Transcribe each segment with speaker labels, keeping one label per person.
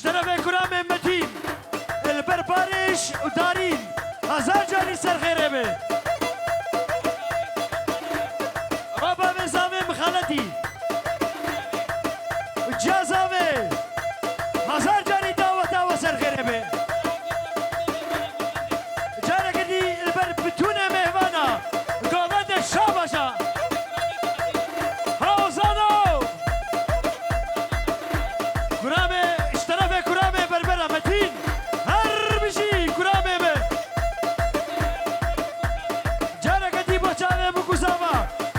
Speaker 1: اشترى كرام متين البربرش ودارين هزار جاري سر خيره به بابا بزاوي مخالتي جازاوي هزار جاري داوة سر خيره به جارة قدي البر بتونة مهوانا قامت الشابشة هاوزانو كرامي اشترى كرامي بربرة متين هر بشي كرامي به جارة قدي بوچاوي بكوزاوا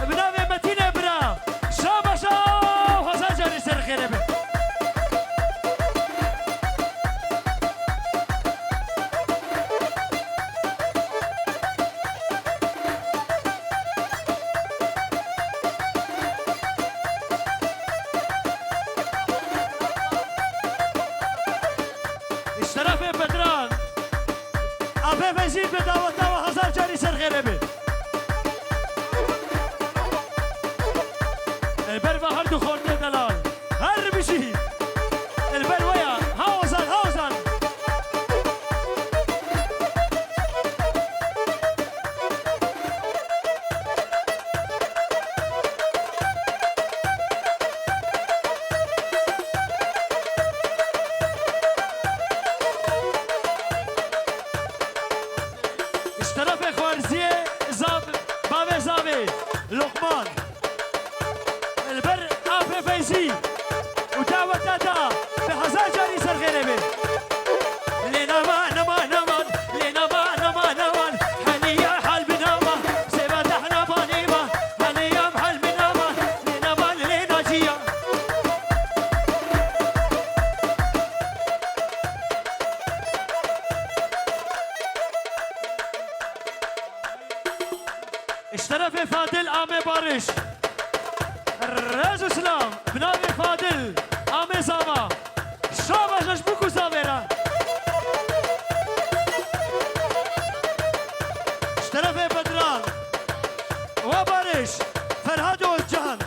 Speaker 1: بناوي متين برا شابشة وهزار جاري سر خيره به اشترى بدران ابي بزيد بداوته وهزار جاري سر خيره به البر هر دو خورده دلال هر بشي البر ويا هاوزان اشترى خوارزيه بابي زاوي لقمان البر ابي فيزي ودعوة دا بهزار جاري سر غيره به لنا ما نمان حنيا حال بناما سبات احنا بانيما حنيا محل بناما لنا جيا اشترى فادل عامي بارش رازو سلام بناوي فادل عامي زاما شاباش نشبوكو زاويرا اشترى بدران وبارش فرهاد والجهن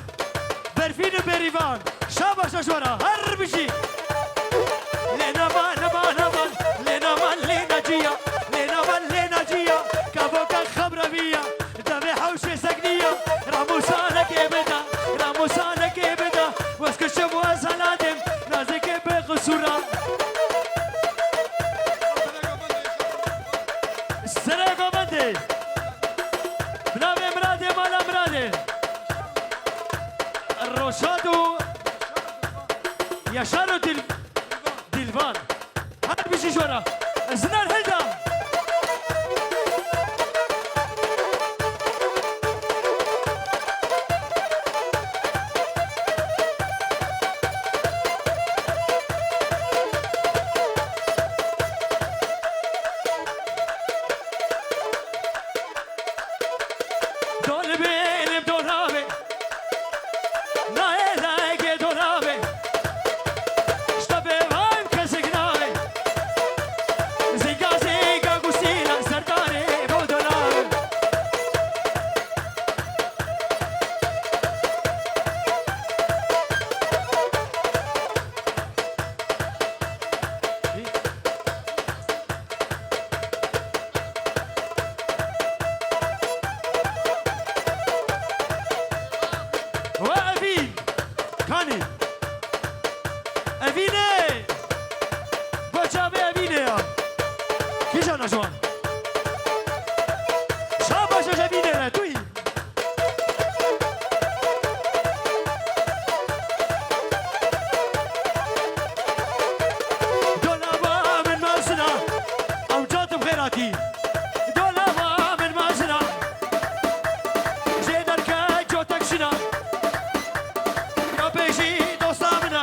Speaker 1: برفين بريفان شاباش نشورا هر بشي لنا لنا جيا كابوكا خبرة بيا دمي حوشي سقنية راموسانك ابدا واسكش موازناتم نازك بقصورا السرقة بندي بنامي مرادي مالا مرادي الروشادو يشارو دلفان هاد بيشي شورا زنان هلدا وأفين كاني أفيني بچابي أفيني يا كيش أنا جوان شاباش أفيني لا توي دولابا من مازنا أو جات بخيراتي دولابا من مازنا جيدر كا جوتك شنا بيجي دوستامنا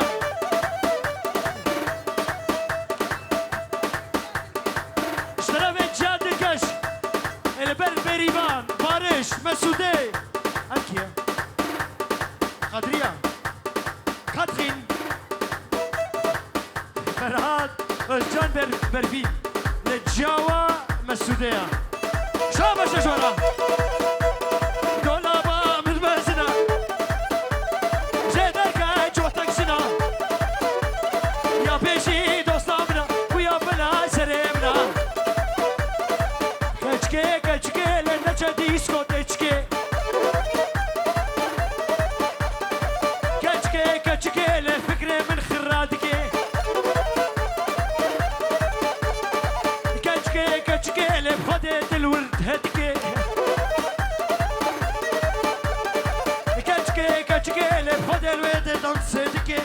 Speaker 1: اشترى جادكش البربريبان بارش مسودي أكيا قدريا كاترين فرهاد الجان برفين للجاوة مسودية شابش شورا دولابا من مازنا جدك جوتك شنا يا بيجي kaçke le padel ve de dans edike.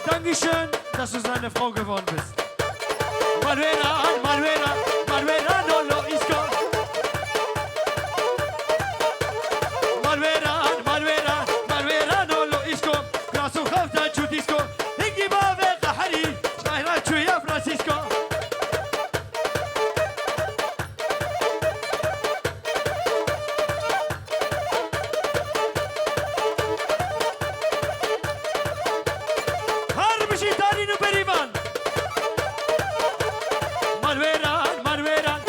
Speaker 2: Dankeschön, dass du seine Frau geworden bist. Manuela, Manuela, Manuela, no lo isco. Manuela, Manuela, Manuela, no lo isco. Grasu khafta chutisco. Hiki ba ve qahri, shahra chuya Francisco. Marveran, Marveran,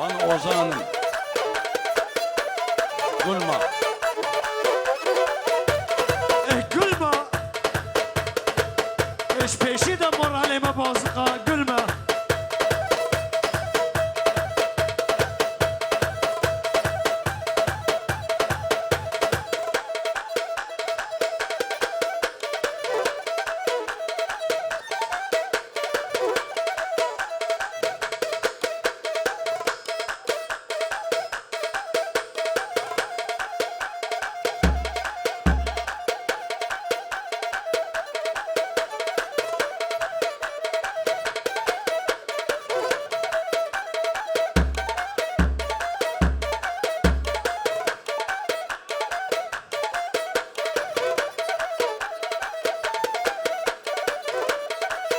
Speaker 3: من Ozan'ım. Gülma.
Speaker 1: قلما ايش بيشي دمر علي ما بازقه قلما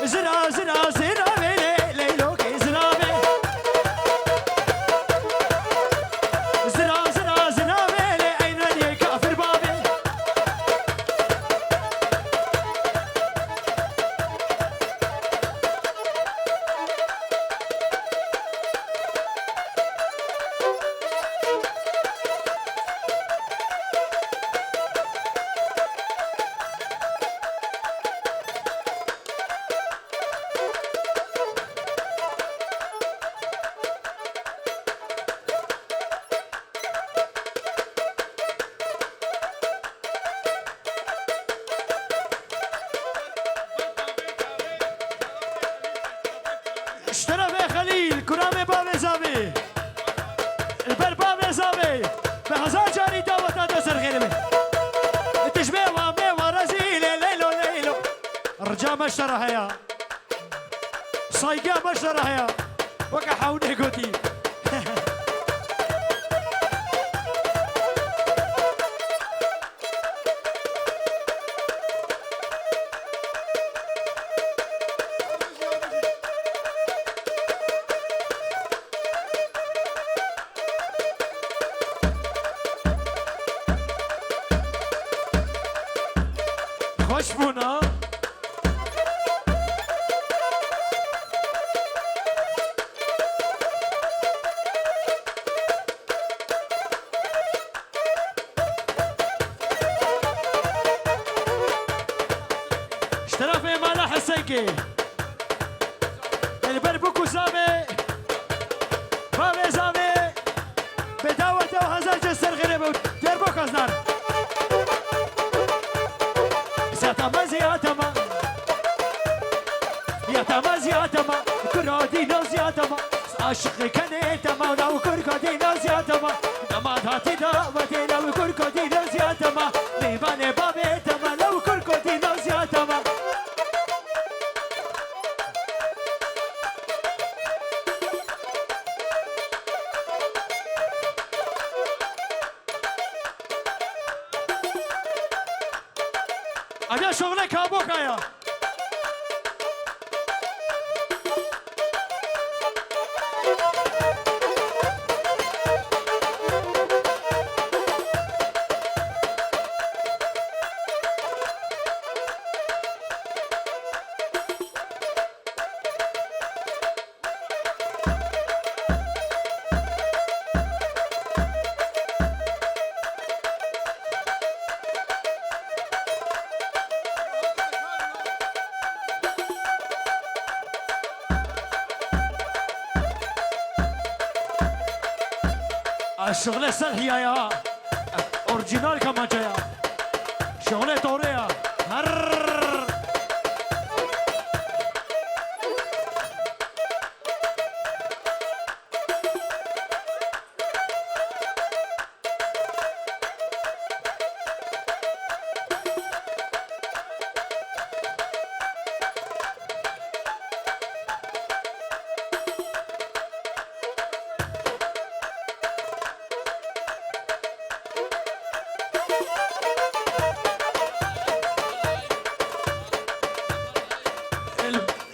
Speaker 1: زرا زرا زرا ليلوك زرابي زرا زرا زرا عين لي كافر بابي اشترى في خليل كرامي بابي زابي البر بابي زابي بهزار جاري دعوة تسر غيري تشبه وامي ورزيل ليلو ليلو الرجال مشترى هيا صايقة مشترى هيا وقع حاوني قوتي خوش بونا اشترى في مالح السيكي البربوكو زامي بابي زامي بداوة وهزار جسر غريب ديربوك ازنار زياتما ياتما زياتما كرودينو زياتما عاشق كنيتما ولو كركودينو زياتما دماد هاتي دعوتي لو كركودينو زياتما نيباني بابيتما لو كركودينو زياتما أبيا شغلك أبوك يا الشغلة سلحية يا أورجينال كمان جاية شغلة طورية هر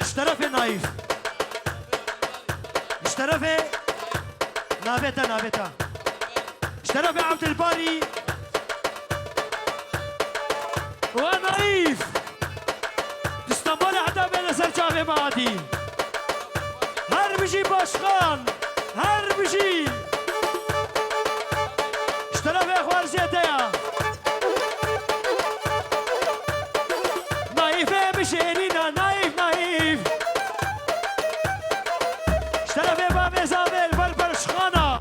Speaker 1: اشترى في نايف اشترى في نابتا اشترى في عبد الباري ونايف تستمر حتى بين سرجافي معادي هر بيجي باشخان هربشي اشترى في اخوار زيتها نايفه بشيرينا نايف نايف اشترى في باب زابل بالبرشخانه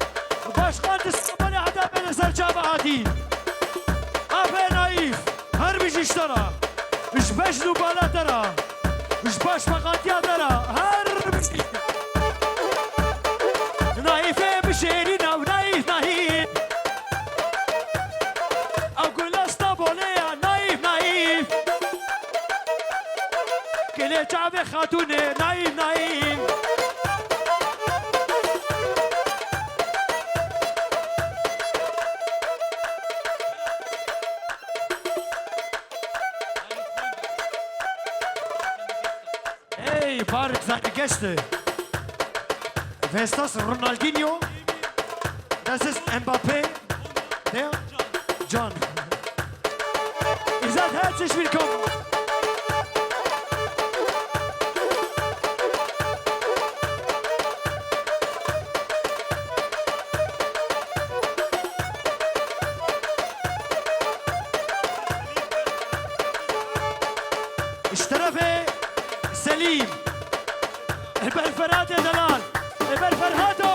Speaker 1: باشخان تسمعني حتى بين سرجاباتي ابي نايف هربشي اشترى مش بجلو بالا ترى مش باش فقط يا ترى هربشي نايفه بشيرينا ونايف نايف اقول اسطبوليا نايف نايف كل شعب خاتونه نايف نايف Hey, Bark, seine Gäste. Wer ist das? Ronaldinho? Das ist Mbappé? Der? John. Ihr seid herzlich willkommen. اشترفه سليم البرفرات يا دلال البرفرهاتو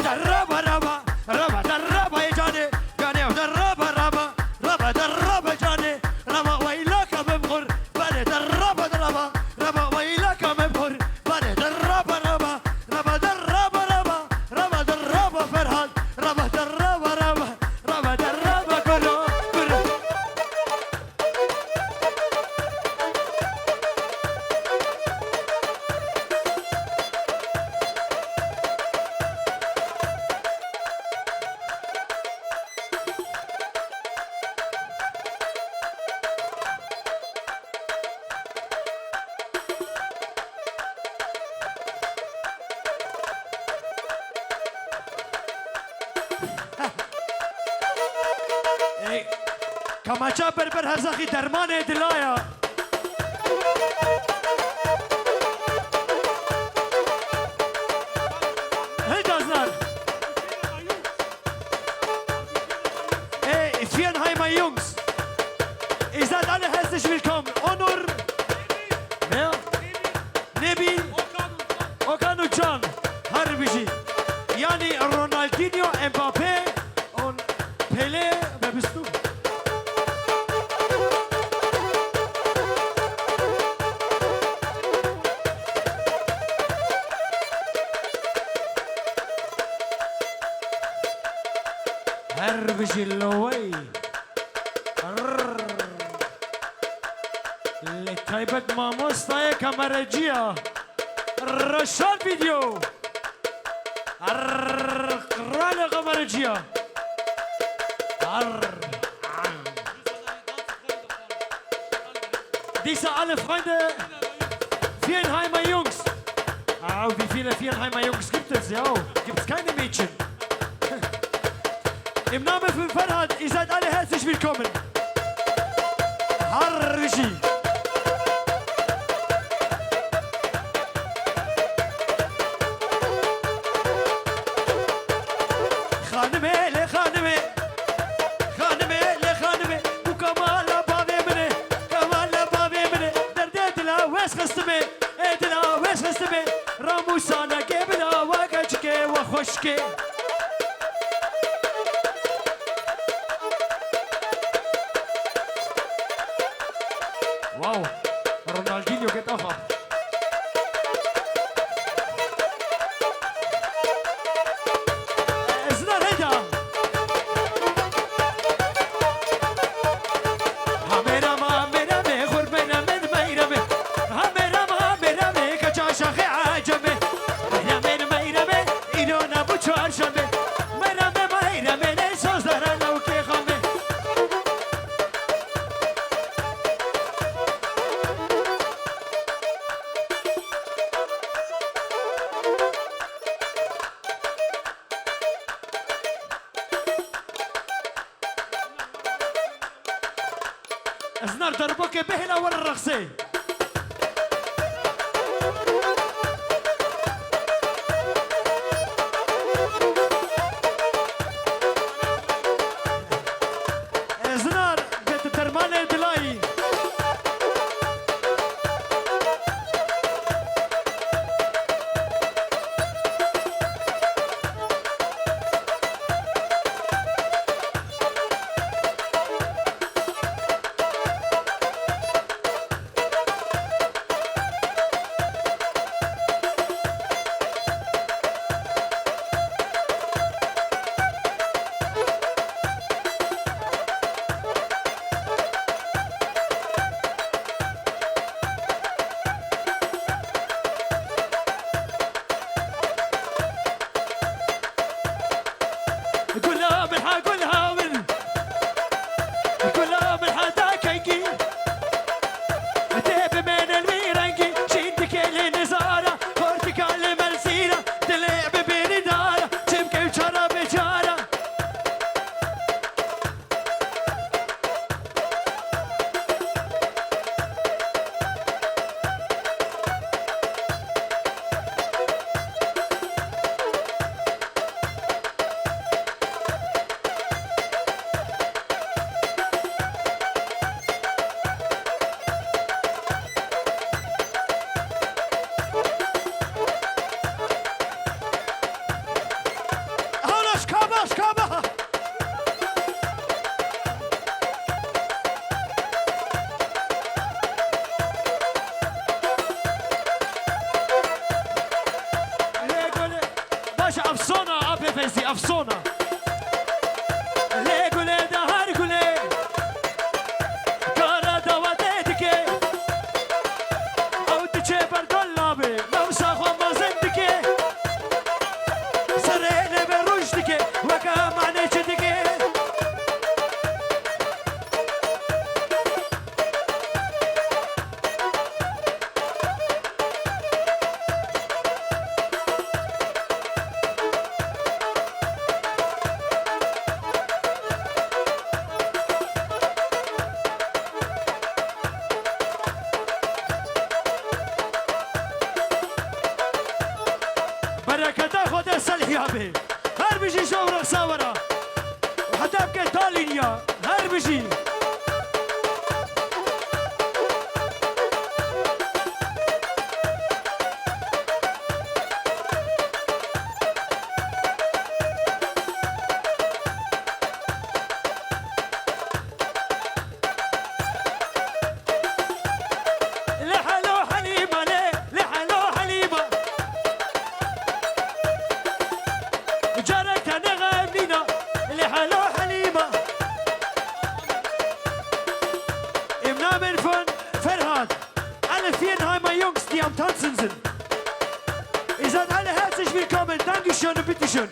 Speaker 1: دربا ربا ربا دربا يا جاني جاني دربا ربا ربا دربا جاني ربا ويلك مبخر بني دربا دربا ربا ويلك مبخر بني دربا ربا ربا دربا ربا ربا دربا فرهاد ربا دربا ربا ربا دربا كله كله کماچا بربر هزاخی درمان دلایا هی دازنار Hey, Vierenheimer Jungs, ihr seid alle herzlich willkommen. Onur, wer? Nebi, Okan und Can, Harbici, Yani, Ronaldinho, Mbappé und Pelé. Wer bist du? هربشي اللوي لتايبت ماموستاي كاميراجيا رشاد فيديو قرانة كاميراجيا Diese alle Freunde Vierenheimer Jungs. Wie viele Vierenheimer Jungs gibt es? Ja, gibt es keine Mädchen. Im Namen von Ferhat, ihr seid alle herzlich willkommen. Harji. Khanime le khanime. Khanime le khanime. Bu kamala babe mene. Kamala babe mene. Derde dila wes khastme. Edila wes khastme. Ramusana gebla wa kachke wa khoshke. Wow, Ronaldinho geht auch ab. Esna Reda. Hamera ma mera me khurbena med mayra me. Hamera ma mera me kacha shakhi ajabe. Mera me mayra me irona bu çarşambe. Mera me mayra me ne sözlara lauke khame. ازنار دربك بهلا ورا الرقصي فزي افصونا ليه قولي ده هار قولي كارا دواتيتك او تجي بردولابي موسى خو مازندك سريني بروجتك وكا معني جدك بركة خود سلحيا به هر بيجي شورق صورة وحتى بكي تالينيا هر بيجي لحلو حليمة ليه لحلو حليمة جارك نغمينا لحلو حليمة im Namen von Ferhat alle Vierenheimer Jungs, die am Tanzen sind. Ihr seid alle herzlich willkommen. Dankeschön und bitteschön.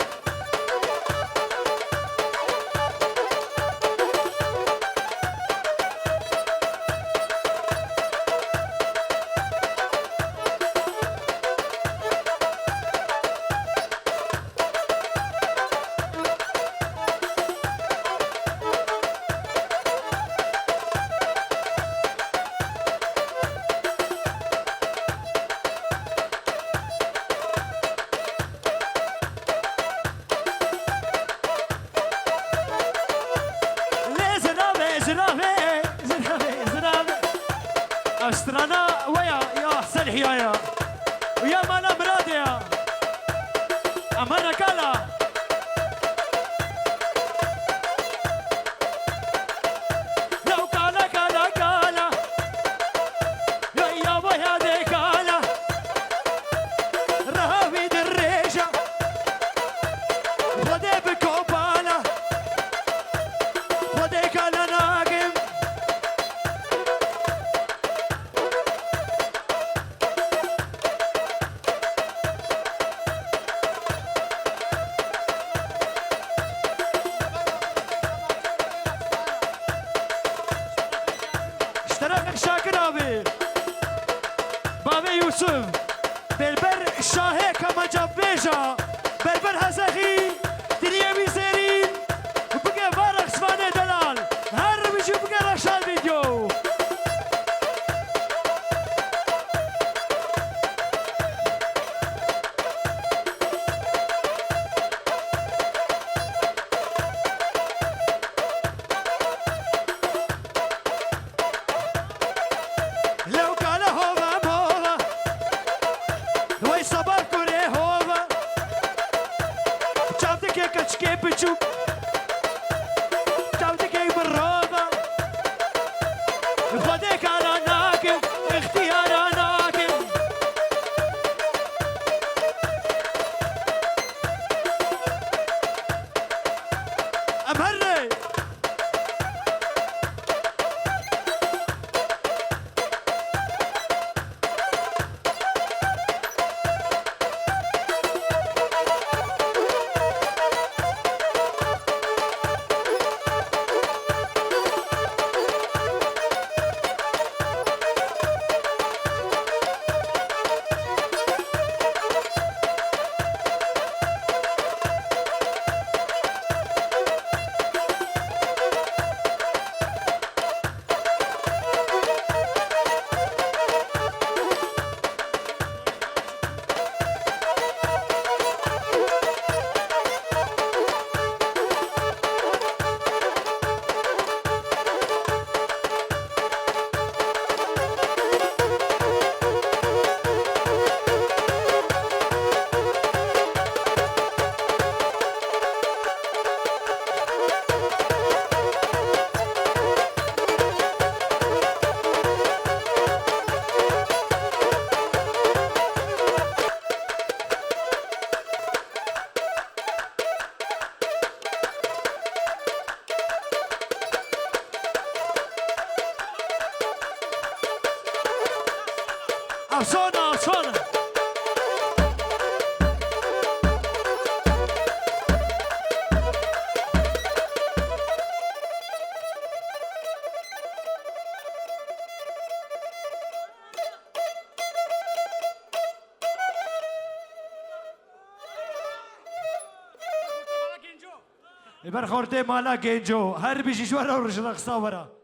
Speaker 1: استرانا ويا يا سلحيا يا ويا مانا مراديا امانا كالا لو كالا كالا كالا يا ويا دي كالا رهوي الريشة ودي بكوبالا ودي كالا ناقم اشتراك شاكر ابي بابي يوسف بالبر شاهي كما جبيجا بالبر هزخي تريبي سيرين وبقى فارق سفاني دلال هر بيجي بقى رشال فيديو لو كان هوغا موغا وي صبر كوري هوغا جابتك يا كتشكي بيشوك جابتك يا بالروغا خديك على ناكب اختيار ناكب امهري صونا صونا البرخورتي مالا جينجو هر بيجي شوارع ورجل خصاورة